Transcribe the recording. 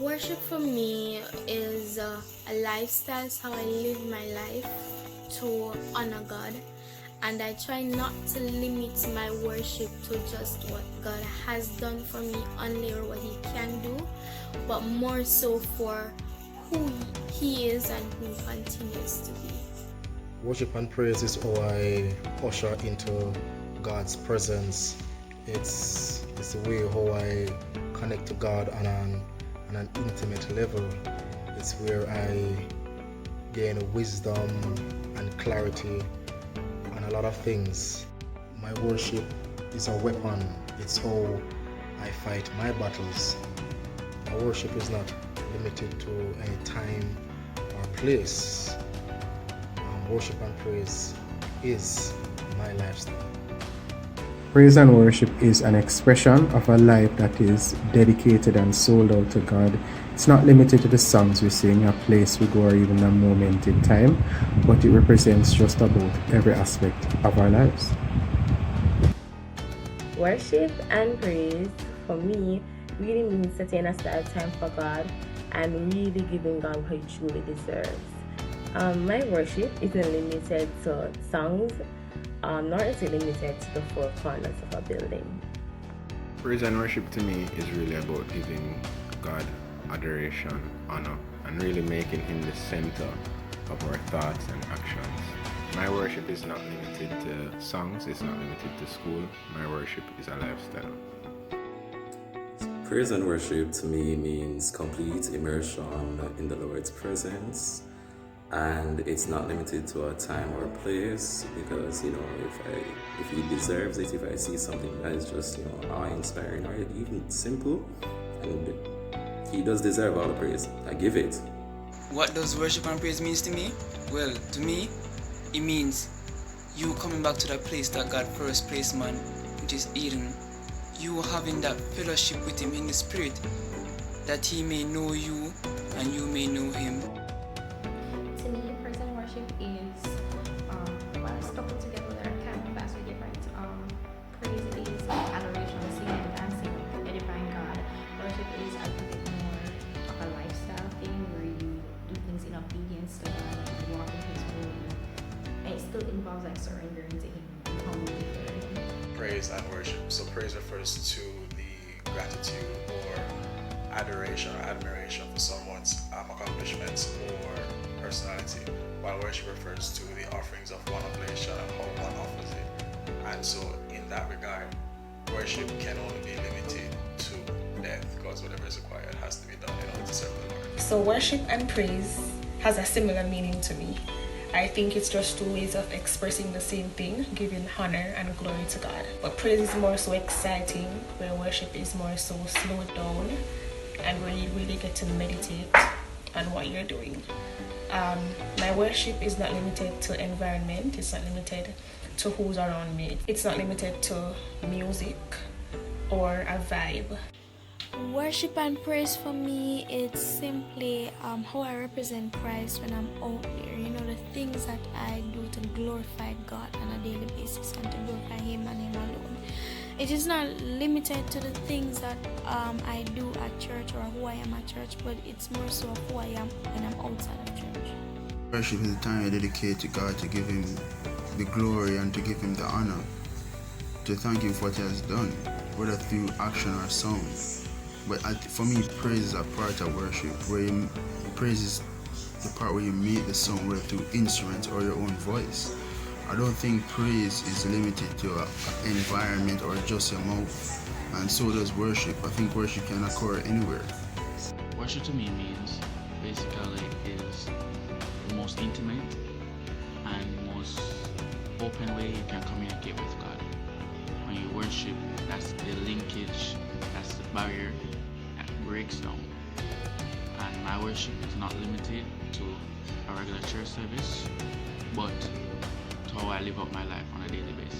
Worship for me is a lifestyle, it's how I live my life to honor God. And I try not to limit my worship to just what God has done for me only or what He can do, but more so for who He is and who He continues to be. Worship and praise is how I usher into God's presence. It's the way how I connect to God on an intimate level. It's where I gain wisdom and clarity on a lot of things. My worship is a weapon. It's how I fight my battles. My worship is not limited to any time or place. Worship and praise is my lifestyle. Praise and worship is an expression of a life that is dedicated and sold out to God. It's not limited to the songs we sing, a place we go, or even a moment in time, but it represents just about every aspect of our lives. Worship and praise, for me, really means setting aside time for God and really giving God what He truly deserves. My worship isn't limited to songs, nor is it limited to the four corners of a building. Praise and worship to me is really about giving God adoration, honor, and really making Him the center of our thoughts and actions. My worship is not limited to songs, it's not limited to school. My worship is a lifestyle. Praise and worship to me means complete immersion in the Lord's presence. And it's not limited to a time or place, because if He deserves it, if I see something that is just awe-inspiring or even simple, and He does deserve all the praise, I give it. What does worship and praise means to me? Well, to me, it means you coming back to that place that God first placed man, which is Eden. You having that fellowship with Him in the Spirit, that He may know you and you may know Him. To me, praise and worship is it's coupled together with our kind of vastly different. Praise is adoration, singing and dancing, edifying God. Worship is a bit more of a lifestyle thing where you do things in obedience to God, you walk in His word, and it still involves like surrendering to Him and humbly before Him. Praise and worship. So praise refers to the gratitude or adoration or admiration for someone's accomplishments or personality, while worship refers to the offerings of one oblation and how one offers it. And so in that regard, worship can only be limited to death, because whatever is required has to be done in order to serve the Lord. So worship and praise has a similar meaning to me. I think it's just two ways of expressing the same thing, giving honor and glory to God. But praise is more so exciting, where worship is more so slowed down and where you really get to meditate on what you're doing. My worship is not limited to environment, it's not limited to who's around me, it's not limited to music or a vibe. Worship and praise for me, it's simply how I represent Christ when I'm out there. The things that I do to glorify God on a daily basis and to glorify Him and Him alone. It is not limited to the things that I do at church or who I am at church, but it's more so of who I am when I'm outside of church. Worship is the time I dedicate to God, to give Him the glory and to give Him the honor, to thank Him for what He has done, whether through action or song. But for me, praise is a part of worship, where praise is the part where you make the song, whether through instruments or your own voice. I don't think praise is limited to an environment or just your mouth, and so does worship. I think worship can occur anywhere. Worship to me means basically is the most intimate and most open way you can communicate with God. When you worship, that's the linkage, that's the barrier that breaks down. And my worship is not limited to a regular church service, but to how I live out my life on a daily basis.